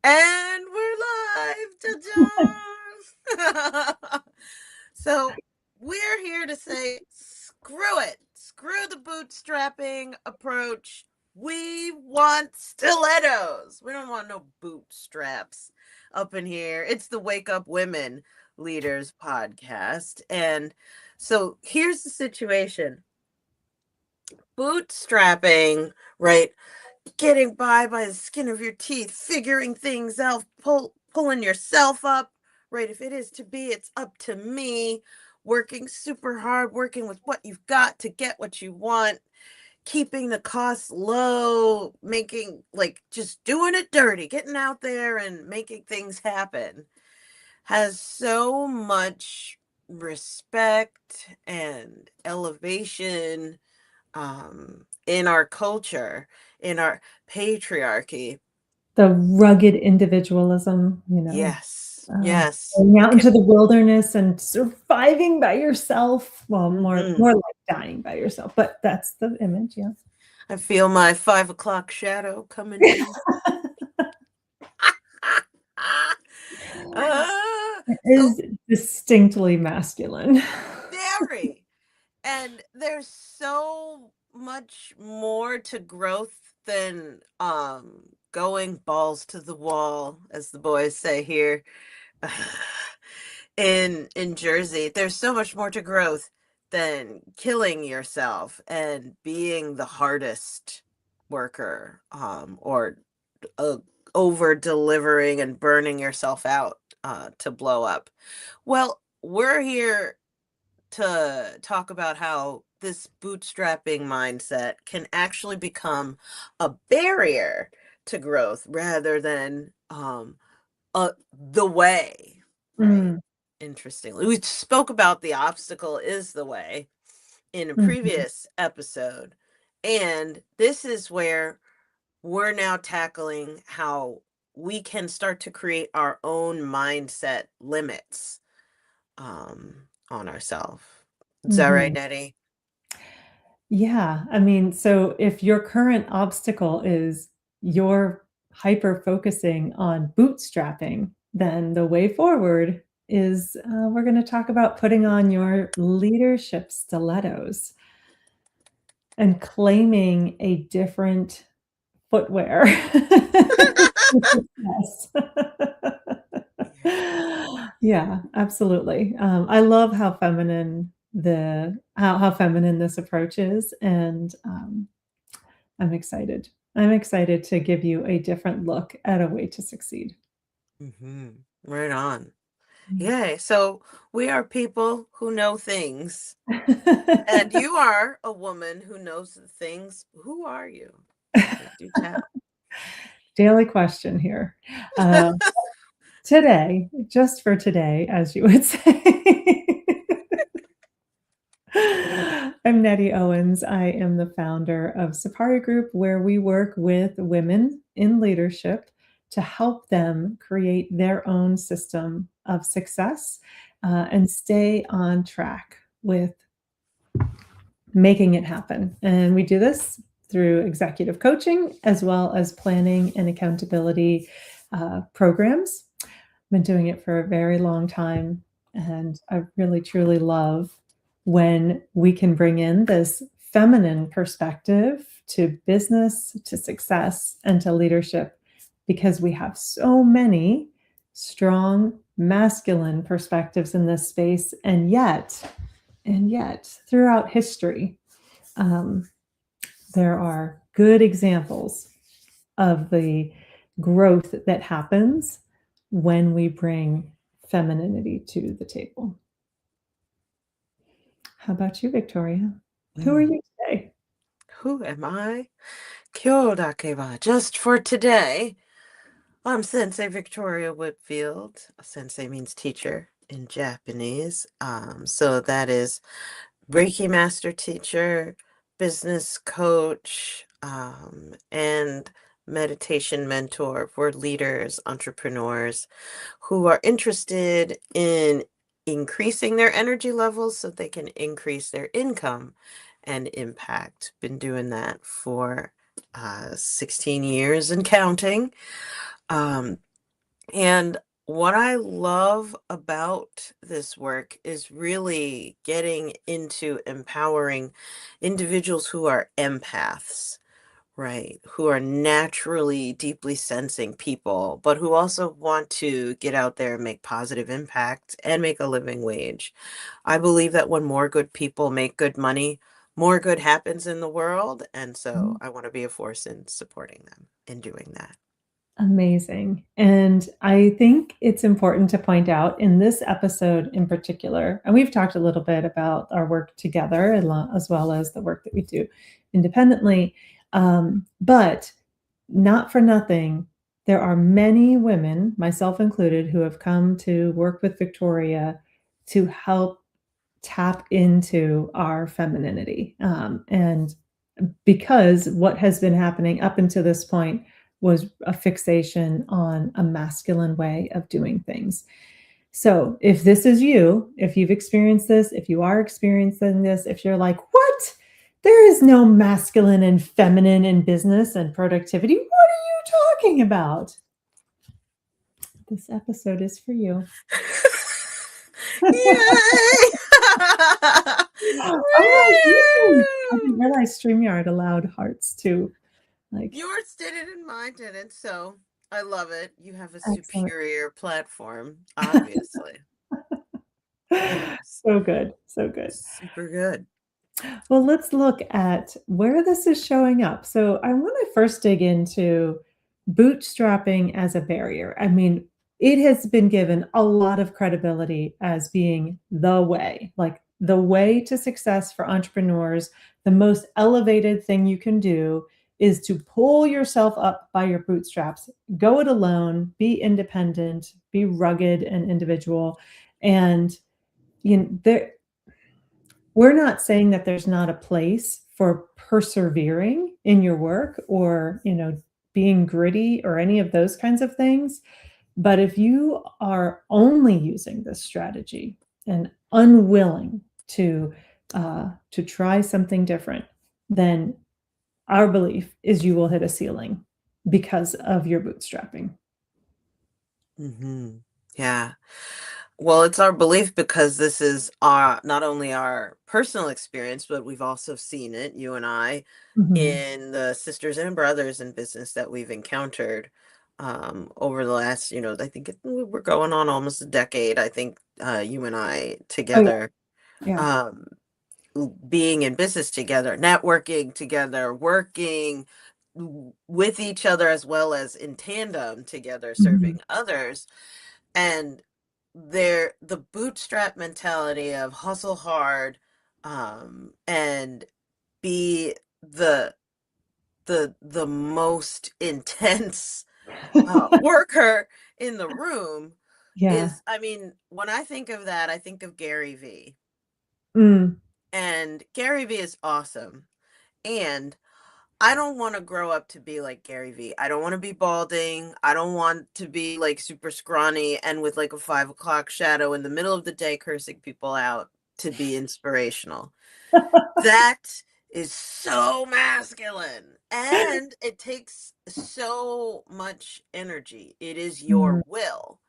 And we're live. Ta-da! So we're here to say, screw it. Screw the bootstrapping approach. We want stilettos. We don't want no bootstraps up in here. It's the Wake Up Women Leaders podcast. And so here's the situation. Bootstrapping, right? Getting by the skin of your teeth, figuring things out, pulling yourself up, right? If it is to be, it's up to me. Working super hard, working with what you've got to get what you want, keeping the costs low, making just doing it dirty, getting out there and making things happen has so much respect and elevation in our culture, in our patriarchy. The rugged individualism, Yes, yes. going out into the wilderness and surviving by yourself. Well, more like dying by yourself, but that's the image, yeah. I feel my 5 o'clock shadow coming in. It is distinctly masculine. Very. And there's so much more to growth than going balls to the wall, as the boys say here in Jersey. There's so much more to growth than killing yourself and being the hardest worker, or over delivering and burning yourself out to blow up. Well, we're here to talk about how this bootstrapping mindset can actually become a barrier to growth rather than the way, right? Interestingly, we spoke about the obstacle is the way in a previous episode, and this is where we're now tackling how we can start to create our own mindset limits on ourselves. Is that right, Nettie? Yeah. I mean, so if your current obstacle is you're hyper focusing on bootstrapping, then the way forward is we're going to talk about putting on your leadership stilettos and claiming a different footwear. Yes. Yeah, absolutely. I love how feminine how feminine this approach is, and I'm excited. I'm excited to give you a different look at a way to succeed. Right on. Yay. So we are people who know things. And you are a woman who knows the things. Who are you? Do tell. Daily question here. Today, just for today, as you would say. I'm Nettie Owens. I am the founder of Sapari Group, where we work with women in leadership to help them create their own system of success and stay on track with making it happen. And we do this through executive coaching as well as planning and accountability programs. I've been doing it for a very long time, and I really, truly love when we can bring in this feminine perspective to business, to success, and to leadership, because we have so many strong masculine perspectives in this space, and yet throughout history, there are good examples of the growth that happens when we bring femininity to the table. How about you, Victoria? Who are you today? Who am I? Kyoda keva. Just for today, I'm Sensei Victoria Whitfield. Sensei means teacher in Japanese. So that is Reiki master teacher, business coach, and meditation mentor for leaders, entrepreneurs who are interested in increasing their energy levels so they can increase their income and impact. Been doing that for 16 years and counting. And what I love about this work is really getting into empowering individuals who are empaths, right? Who are naturally deeply sensing people, but who also want to get out there and make positive impact and make a living wage. I believe that when more good people make good money, more good happens in the world. And so I want to be a force in supporting them in doing that. Amazing. And I think it's important to point out in this episode in particular, and we've talked a little bit about our work together as well as the work that we do independently. But not for nothing, there are many women, myself included, who have come to work with Victoria to help tap into our femininity. And because what has been happening up until this point was a fixation on a masculine way of doing things. So, if this is you, if you've experienced this, if you are experiencing this, if you're like, what? There is no masculine and feminine in business and productivity. What are you talking about? This episode is for you. Yay! Oh my goodness. I didn't Woo! realize StreamYard allowed hearts too. Like, Yours did it and mine didn't, so I love it. You have a excellent. superior platform, obviously. Yes. So good. So good. Super good. Well, let's look at where this is showing up. So, I want to first dig into bootstrapping as a barrier. I mean, it has been given a lot of credibility as being the way, like the way to success for entrepreneurs. The most elevated thing you can do is to pull yourself up by your bootstraps, go it alone, be independent, be rugged and individual. And there, we're not saying that there's not a place for persevering in your work or, being gritty or any of those kinds of things. But if you are only using this strategy and unwilling to try something different, then our belief is you will hit a ceiling because of your bootstrapping. Yeah. Well, it's our belief because this is our not only our personal experience, but we've also seen it, you and I, Mhm. in the sisters and brothers in business that we've encountered over the last, I think we're going on almost a decade. I think you and I Oh yeah, together, yeah. um, being in business together, networking together, working with each other as well as in tandem together, Mhm. serving others. And the bootstrap mentality of hustle hard, and be the the most intense worker in the room Yeah. is, I mean, when I think of that, I think of Gary V. Mm. And Gary V is awesome. And I don't want to grow up to be like Gary V. I don't want to be balding. I don't want to be like super scrawny and with like a 5 o'clock shadow in the middle of the day cursing people out to be inspirational. That is so masculine. And it takes so much energy. It is your Mhm. will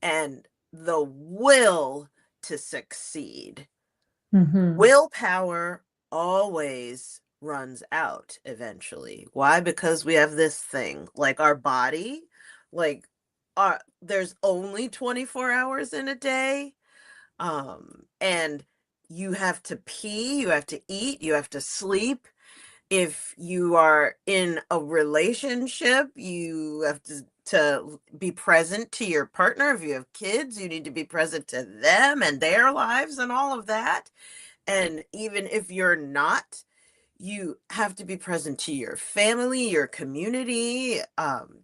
and the will to succeed. Mhm. Willpower always runs out eventually. Why? Because we have this thing, like our body, like there's only 24 hours in a day. And you have to pee, you have to eat, you have to sleep. If you are in a relationship, you have to be present to your partner. If you have kids, you need to be present to them and their lives and all of that. And even if you're not, you have to be present to your family, your community,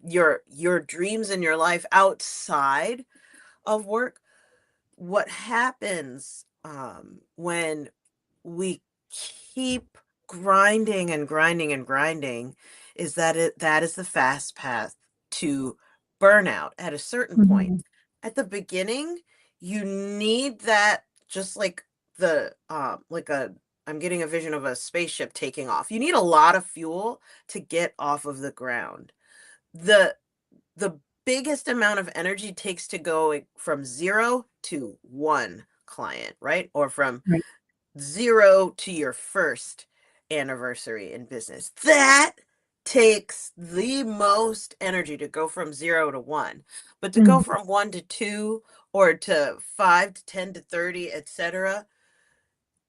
your dreams and your life outside of work. What happens when we keep grinding and grinding and grinding is that is the fast path to burnout at a certain point. Mhm. At the beginning, you need that, just like a I'm getting a vision of a spaceship taking off. You need a lot of fuel to get off of the ground. The the biggest amount of energy takes to go from 0 to 1 client, right? Or from Right. 0 to your first anniversary in business. That takes the most energy to go from 0 to 1. But to go Mhm. from 1 to 2 or to 5 to 10 to 30, etc.,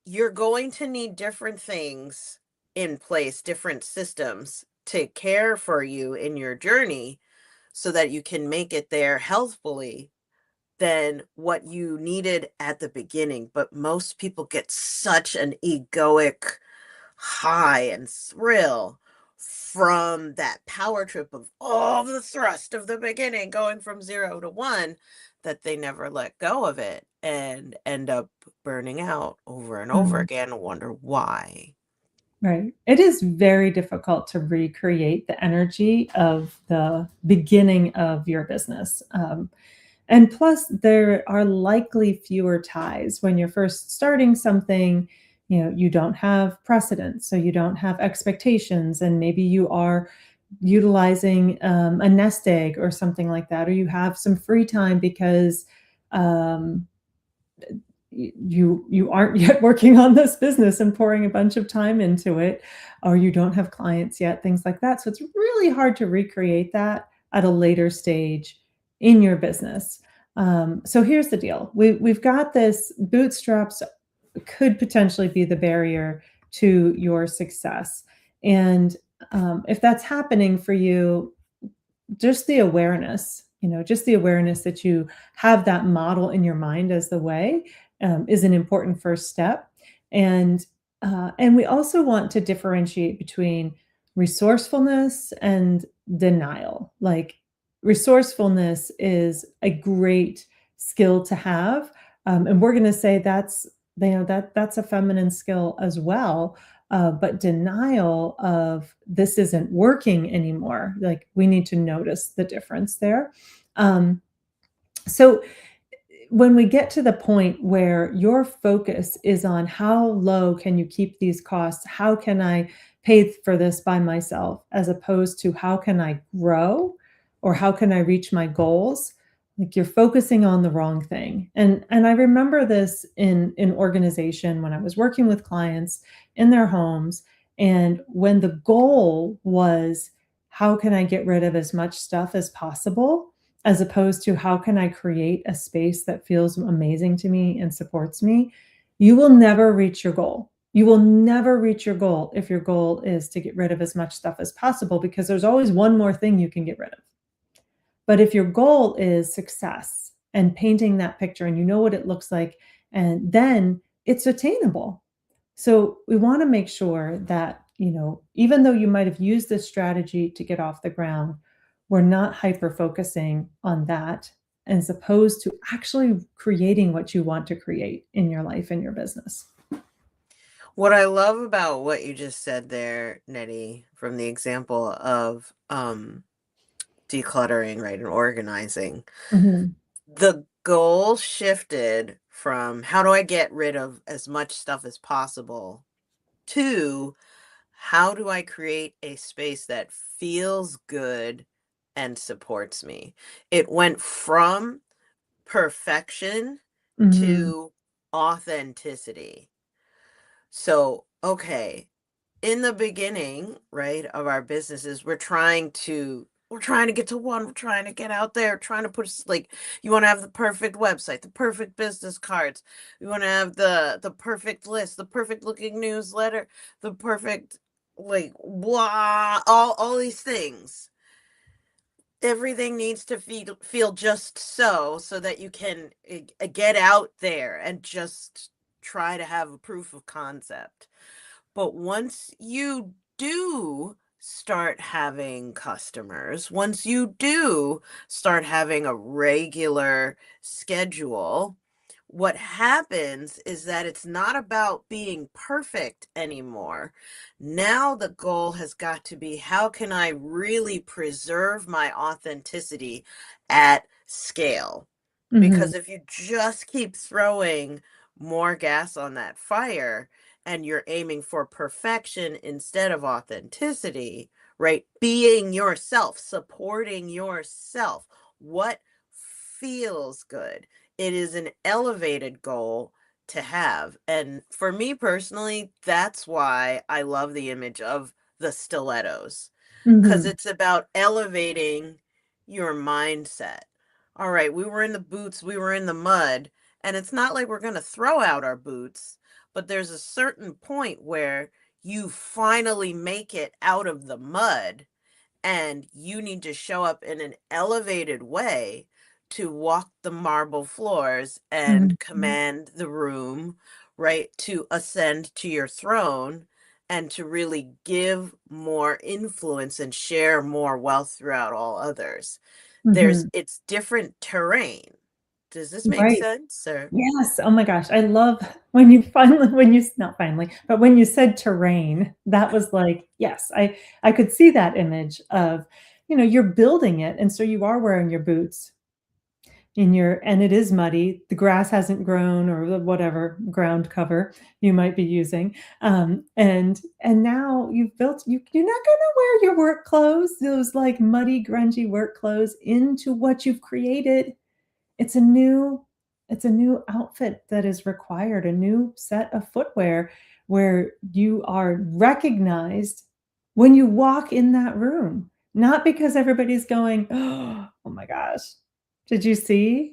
you're going to need different things in place, different systems to care for you in your journey so that you can make it there healthfully than what you needed at the beginning. But most people get such an egoic high and thrill from that power trip of all the thrust of the beginning going from 0 to 1 that they never let go of it and end up burning out over and over Mhm. again and wonder why. Right. It is very difficult to recreate the energy of the beginning of your business. And plus, there are likely fewer ties when you're first starting something. You know, you don't have precedent, so you don't have expectations, and maybe you are utilizing a nest egg or something like that, or you have some free time because um, you aren't yet working on this business and pouring a bunch of time into it, or you don't have clients yet, things like that. So it's really hard to recreate that at a later stage in your business. So here's the deal: we've got this. Bootstraps could potentially be the barrier to your success, and if that's happening for you, just the awareness, just the awareness that you have that model in your mind as the way, is an important first step. And we also want to differentiate between resourcefulness and denial. Like, resourcefulness is a great skill to have, and we're going to say that's a feminine skill as well. But denial of this isn't working anymore. Like, we need to notice the difference there. Um, so when we get to the point where your focus is on how low can you keep these costs, how can I pay for this by myself, as opposed to how can I grow or how can I reach my goals, like, you're focusing on the wrong thing. And I remember this in organization when I was working with clients in their homes, and when the goal was how can I get rid of as much stuff as possible, as opposed to how can I create a space that feels amazing to me and supports me, you will never reach your goal. You will never reach your goal if your goal is to get rid of as much stuff as possible, because there's always one more thing you can get rid of. But if your goal is success and painting that picture and you know what it looks like, and then it's attainable. So we want to make sure that, even though you might have used this strategy to get off the ground, we're not hyper focusing on that as opposed to actually creating what you want to create in your life and your business. What I love about what you just said there, Nettie, from the example of decluttering, right, and organizing, Mhm. the goal shifted from how do I get rid of as much stuff as possible to how do I create a space that feels good and supports me. It went from perfection Mhm. to authenticity. So, okay, in the beginning, right, of our businesses, we're trying to get to one, we're trying to get out there, trying to like, you want to have the perfect website, the perfect business cards, you want to have the perfect list, the perfect looking newsletter, the perfect, like, blah, all these things. Everything needs to feel just so that you can get out there and just try to have a proof of concept. But once you do start having customers, once you do start having a regular schedule, what happens is that it's not about being perfect anymore. Now the goal has got to be how can I really preserve my authenticity at scale? Mhm. Because if you just keep throwing more gas on that fire, and you're aiming for perfection instead of authenticity, right? Being yourself, supporting yourself, what feels good. It is an elevated goal to have. And for me personally, that's why I love the image of the stilettos, because Mhm. it's about elevating your mindset. All right, we were in the boots, we were in the mud, and it's not like we're going to throw out our boots, but there's a certain point where you finally make it out of the mud and you need to show up in an elevated way to walk the marble floors and Mhm. command the room, right? To ascend to your throne and to really give more influence and share more wealth throughout all others. Mhm. It's different terrain. Does this make Right. sense? Or Yes. Oh my gosh. I love when you finally, when you, not finally, but when you said terrain, that was like, yes, I could see that image of, you're building it. And so you are wearing your boots and it is muddy. The grass hasn't grown or whatever ground cover you might be using. And now you're not going to wear your work clothes, those like muddy, grungy work clothes into what you've created. It's a new it's a new outfit that is required, a new set of footwear where you are recognized when you walk in that room, not because everybody's going, "Oh my gosh. Did you see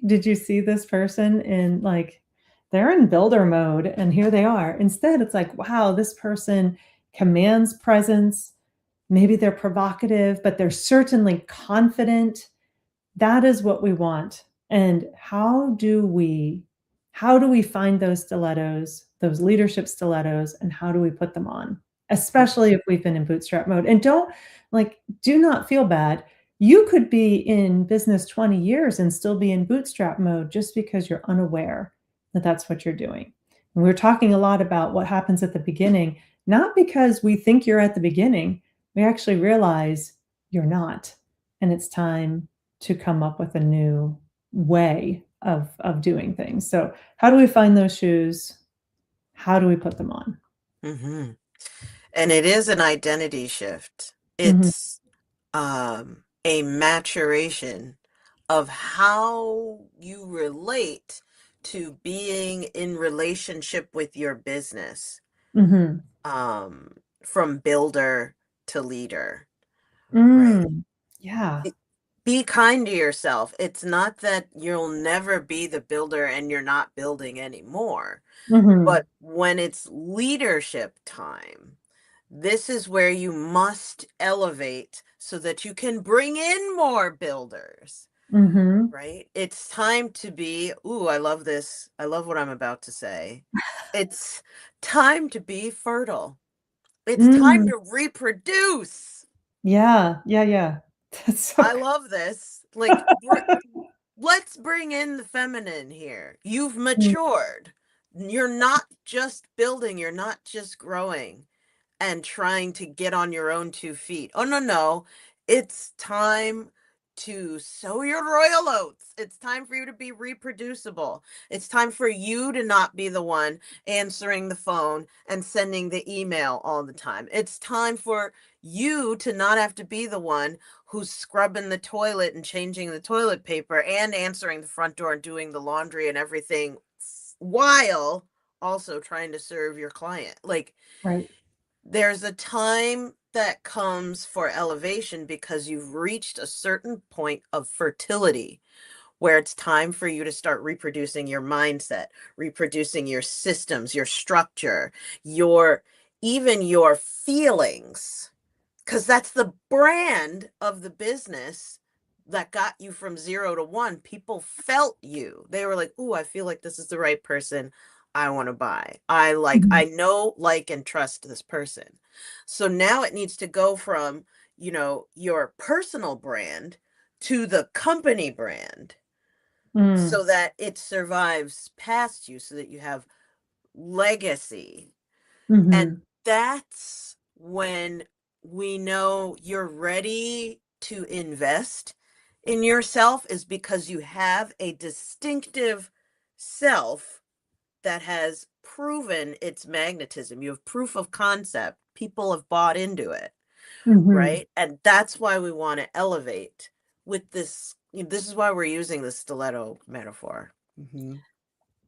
this person in like they're in builder mode and here they are." Instead, it's like, "Wow, this person commands presence. Maybe they're provocative, but they're certainly confident." That is what we want. And how do we find those stilettos, those leadership stilettos, and how do we put them on? Especially if we've been in bootstrap mode. And do not feel bad. You could be in business 20 years and still be in bootstrap mode just because you're unaware that that's what you're doing. And we're talking a lot about what happens at the beginning, not because we think you're at the beginning, we actually realize you're not. And it's time to come up with a new way of doing things. So, how do we find those shoes? How do we put them on? Mhm. And it is an identity shift. Mhm, It's a maturation of how you relate to being in relationship with your business, mhm. um, from builder to leader, right? Mm, yeah. Be be kind to yourself. It's not that you'll never be the builder and you're not building anymore, Mhm, but when it's leadership time, this is where you must elevate so that you can bring in more builders, mhm, right? It's time to be, ooh, I love this. I love what I'm about to say. It's time to be fertile. It's time mm. to reproduce. Yeah, yeah, yeah. That's so I good. love this. Like, let's bring in the feminine here. You've Mm, matured. You're not just building, you're not just growing and trying to get on your own 2 feet. Oh, no, no. It's time to sow your royal oats. It's time for you to be reproducible. It's time for you to not be the one answering the phone and sending the email all the time. It's time for you to not have to be the one who's scrubbing the toilet and changing the toilet paper and answering the front door and doing the laundry and everything while also trying to serve your client. Like, right. there's a time that comes for elevation because you've reached a certain point of fertility where it's time for you to start reproducing your mindset, reproducing your systems, your structure, your even your feelings, because that's the brand of the business that got you from 0 to 1. People felt you. They were like, "Ooh, I feel like this is the right person I want to buy. Mhm, I know, like, and trust this person." So now it needs to go from, your personal brand to the company brand mm, so that it survives past you, so that you have legacy. And mhm, that's when we know you're ready to invest in yourself, is because you have a distinctive self that has proven its magnetism. You have proof of concept. People have bought into it, mhm, right? And that's why we want to elevate with this, this is why we're using the stiletto metaphor. Hmm.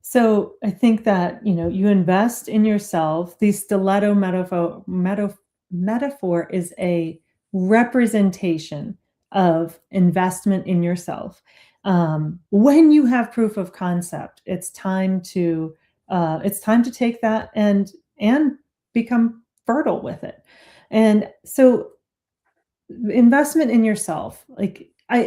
So I think that, you invest in yourself. The stiletto metaphor is a representation of investment in yourself. When you have proof of concept, it's time to take that and become fertile with it. And so investment in yourself,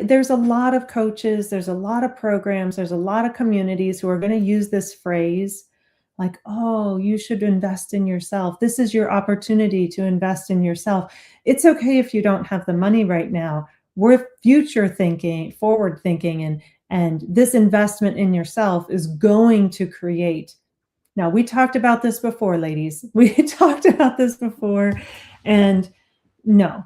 there's a lot of coaches, there's a lot of programs, there's a lot of communities who are going to use this phrase like, oh, you should invest in yourself, this is your opportunity to invest in yourself. It's okay if you don't have the money right now. We're future thinking, forward thinking, and this investment in yourself is going to create. Now, we talked about this before, ladies. We talked about this before. And no,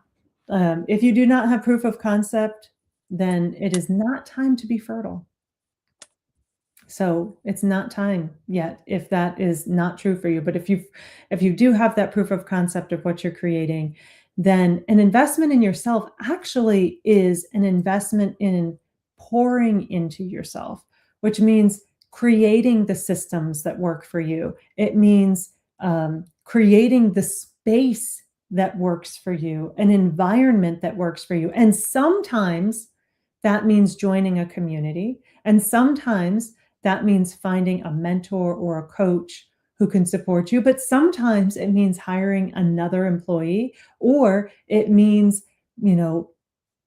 if you do not have proof of concept, then it is not time to be fertile. So it's not time yet if that is not true for you. But if you do have that proof of concept of what you're creating, then an investment in yourself actually is an investment in pouring into yourself, which means creating the systems that work for you. It means creating the space that works for you, an environment that works for you. And sometimes that means joining a community. And sometimes that means finding a mentor or a coach who can support you. But sometimes it means hiring another employee, or it means, you know,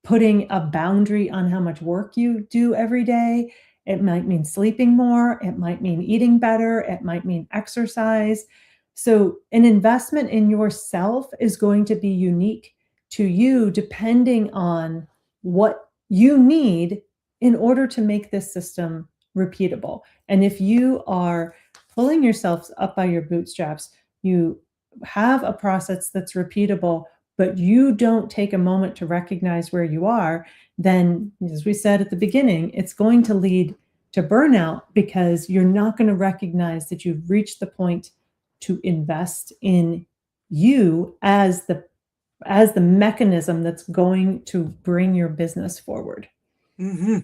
putting a boundary on how much work you do every day. It might mean sleeping more. It might mean eating better. It might mean exercise. So, an investment in yourself is going to be unique to you depending on what you need in order to make this system repeatable. And if you are pulling yourselves up by your bootstraps, you have a process that's repeatable, but you don't take a moment to recognize where you are, then, as we said at the beginning, it's going to lead to burnout because you're not going to recognize that you've reached the point to invest in you as the mechanism that's going to bring your business forward. Hmm.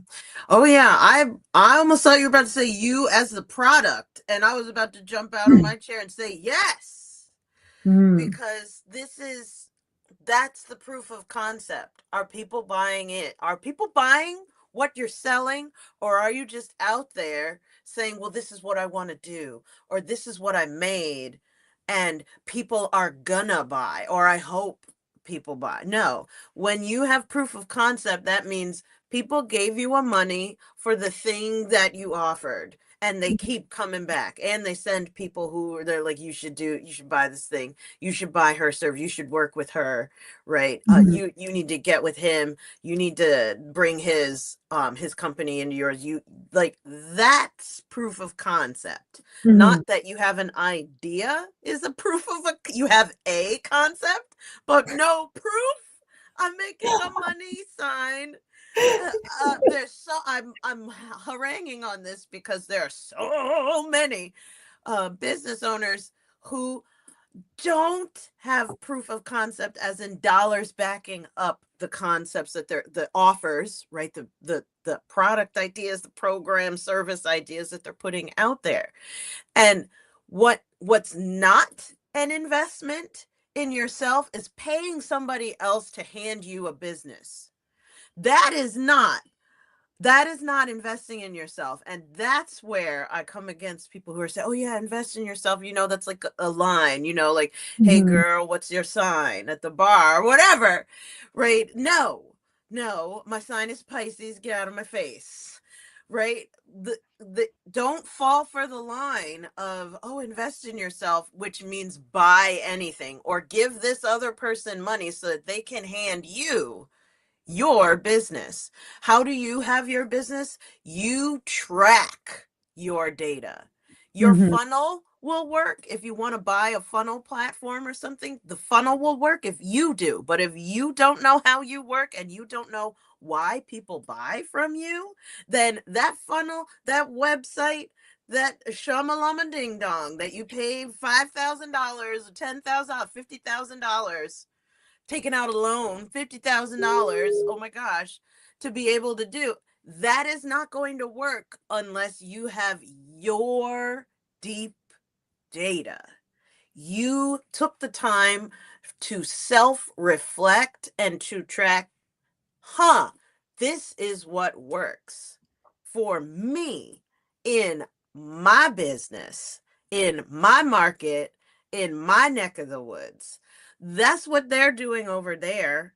Oh yeah, I almost thought you were about to say you as the product, and I was about to jump out of my chair and say yes, Mm. because that's the proof of concept. Are people buying it? Are people buying what you're selling, or are you just out there saying, well, this is what I want to do, or this is what I made, and people are gonna buy, or I hope people buy? No, when you have proof of concept, that means people gave you a money for the thing that you offered, and they keep coming back, and they send people who they're like, you should buy this thing, you should buy her service, you should work with her, right? Mhm. You need to get with him, you need to bring his company into yours. You like That's proof of concept. Not Mhm. that you have an idea is a proof of you have a concept, but no proof. I'm making a money sign. There's so I'm haranguing on this because there are so many business owners who don't have proof of concept, as in dollars backing up the concepts that they're the offers, right? The product ideas, the program service ideas that they're putting out there. And what's not an investment in yourself is paying somebody else to hand you a business. That is not that is not investing in yourself. And that's where I come against people who are saying, oh yeah, invest in yourself, that's like a line, like, hey Mhm. girl, what's your sign at the bar, or whatever, right? No, my sign is Pisces, get out of my face, right? The Don't fall for the line of, oh, invest in yourself, which means buy anything or give this other person money so that they can hand you your business. How do you have your business? You track your data. Your Mhm. funnel will work if you want to buy a funnel platform or something. The funnel will work if you do. But if you don't know how you work and you don't know why people buy from you, then that funnel, that website, that shamalama ding dong that you paid $5,000, $10,000, $50,000, taking out a loan, $50,000, oh my gosh, to be able to do. That is not going to work unless you have your deep data. You took the time to self reflect and to track, huh, this is what works for me in my business, in my market, in my neck of the woods. That's what they're doing over there.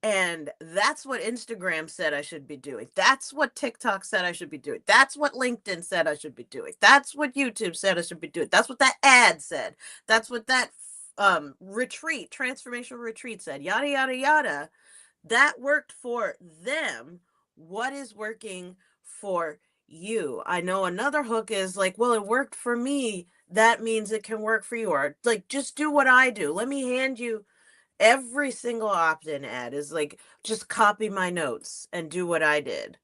And that's what Instagram said I should be doing. That's what TikTok said I should be doing. That's what LinkedIn said I should be doing. That's what YouTube said I should be doing. That's what that ad said. That's what that retreat, transformational retreat said. Yada yada yada. That worked for them. What is working for you? I know another hook is like, well, it worked for me. That means it can work for you. Or like, just do what I do. Let me hand you every single opt-in ad is like, just copy my notes and do what I did.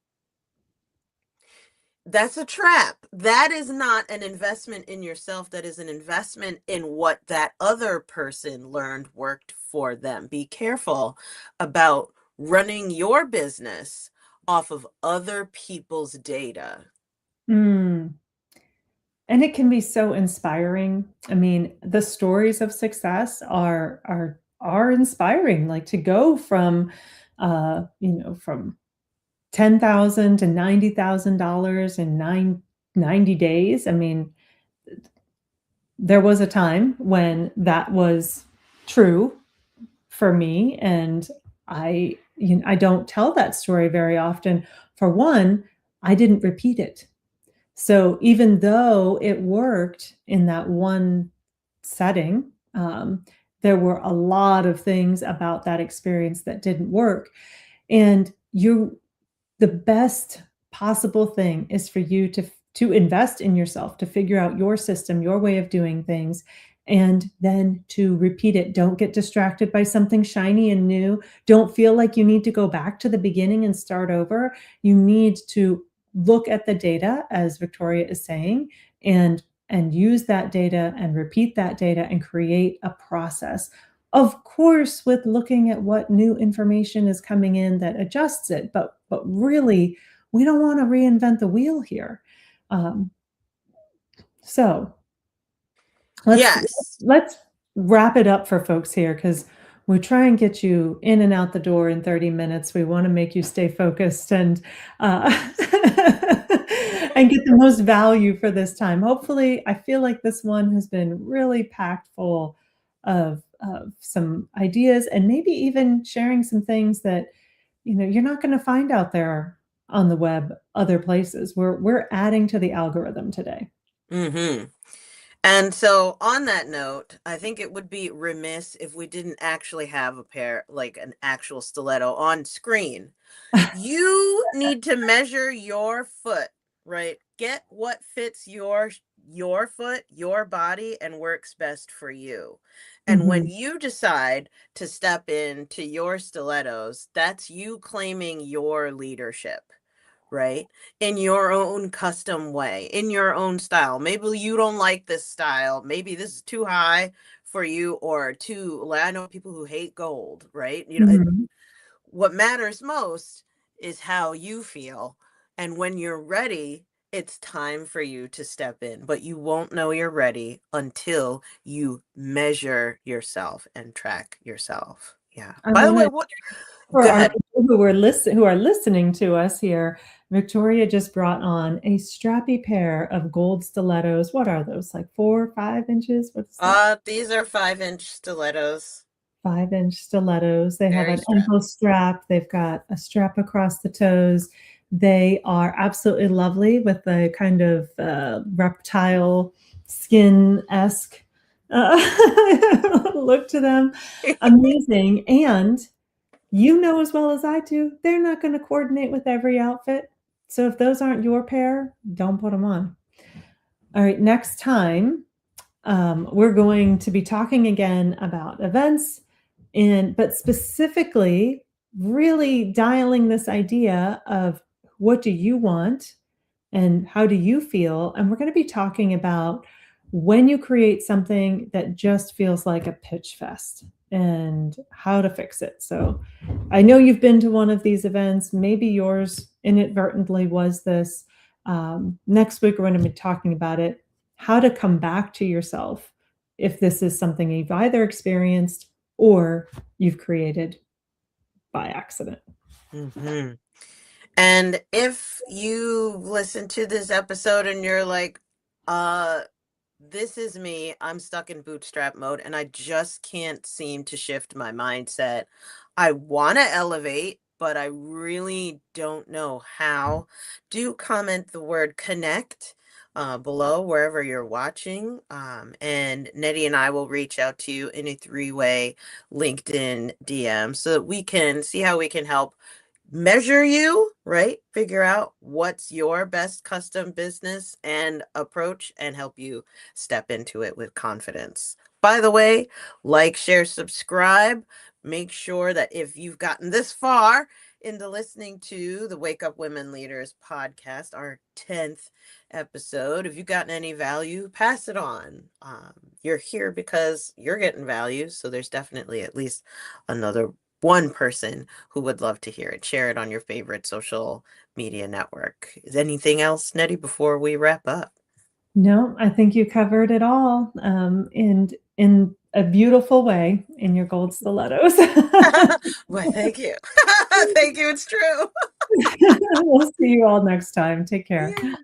That's a trap. That is not an investment in yourself. That is an investment in what that other person learned worked for them. Be careful about running your business off of other people's data. Mm. And it can be so inspiring. I mean, the stories of success are inspiring. Like to go from, from 10,000 to $90,000 in 90 days. I mean, there was a time when that was true for me, and I don't tell that story very often. For one, I didn't repeat it. So even though it worked in that one setting, there were a lot of things about that experience that didn't work. And the best possible thing is for you to invest in yourself, to figure out your system, your way of doing things, and then to repeat it. Don't get distracted by something shiny and new. Don't feel like you need to go back to the beginning and start over. You need to look at the data, as Victoria is saying, and use that data and repeat that data and create a process. Of course, with looking at what new information is coming in that adjusts it, but really, we don't want to reinvent the wheel here. Um, so let's Yes. let's wrap it up for folks here, because we try and get you in and out the door in 30 minutes. We want to make you stay focused and and get the most value for this time. Hopefully, I feel like this one has been really packed full of some ideas, and maybe even sharing some things that you're not going to find out there on the web other places. We're adding to the algorithm today. Mm-hmm. And so, on that note, I think it would be remiss if we didn't actually have a pair, like an actual stiletto on screen. You need to measure your foot, right? Get what fits your foot, your body, and works best for you. And when Mhm. you decide to step into your stilettos, that's you claiming your leadership, right? In your own custom way, in your own style. Maybe you don't like this style. Maybe this is too high for you or too, like I know people who hate gold, right? Mhm. What matters most is how you feel. And when you're ready, it's time for you to step in. But you won't know you're ready until you measure yourself and track yourself. Yeah. I By the want way, to what? For Go our ahead. people who are listening to us here, Victoria just brought on a strappy pair of gold stilettos. What are those? Like 4 or 5 inches? What is that? These are 5-inch stilettos. 5-inch stilettos. They have Very an strappy. ankle strap. They've got a strap across the toes. They are absolutely lovely with a kind of reptile skin-esque look to them. Amazing. And you know as well as I do, they're not going to coordinate with every outfit. So if those aren't your pair, don't put them on. All right, next time we're going to be talking again about events, but specifically really dialing this idea of what do you want and how do you feel? And we're going to be talking about when you create something that just feels like a pitch fest and how to fix it. So I know you've been to one of these events. Maybe yours inadvertently was this. Next week, we're going to be talking about it, how to come back to yourself if this is something you've either experienced or you've created by accident. Hmm. And if you listen to this episode and you're like, uh, this is me, I'm stuck in bootstrap mode and I just can't seem to shift my mindset. I want to elevate, but I really don't know how. Do comment the word connect below wherever you're watching. And Nettie and I will reach out to you in a three-way LinkedIn DM so that we can see how we can help measure you, right? Figure out what's your best custom business and approach and help you step into it with confidence. By the way, like, share, subscribe. Make sure that if you've gotten this far into listening to the Wake Up Women Leaders podcast, our 10th episode, if you've gotten any value, pass it on. You're here because you're getting value. So there's definitely at least another one person who would love to hear it. Share it on your favorite social media network. Is anything else, Nettie, before we wrap up? No, I think you covered it all, and in a beautiful way in your gold stilettos. Well, thank you. Thank you. It's true. We'll see you all next time. Take care. Yeah.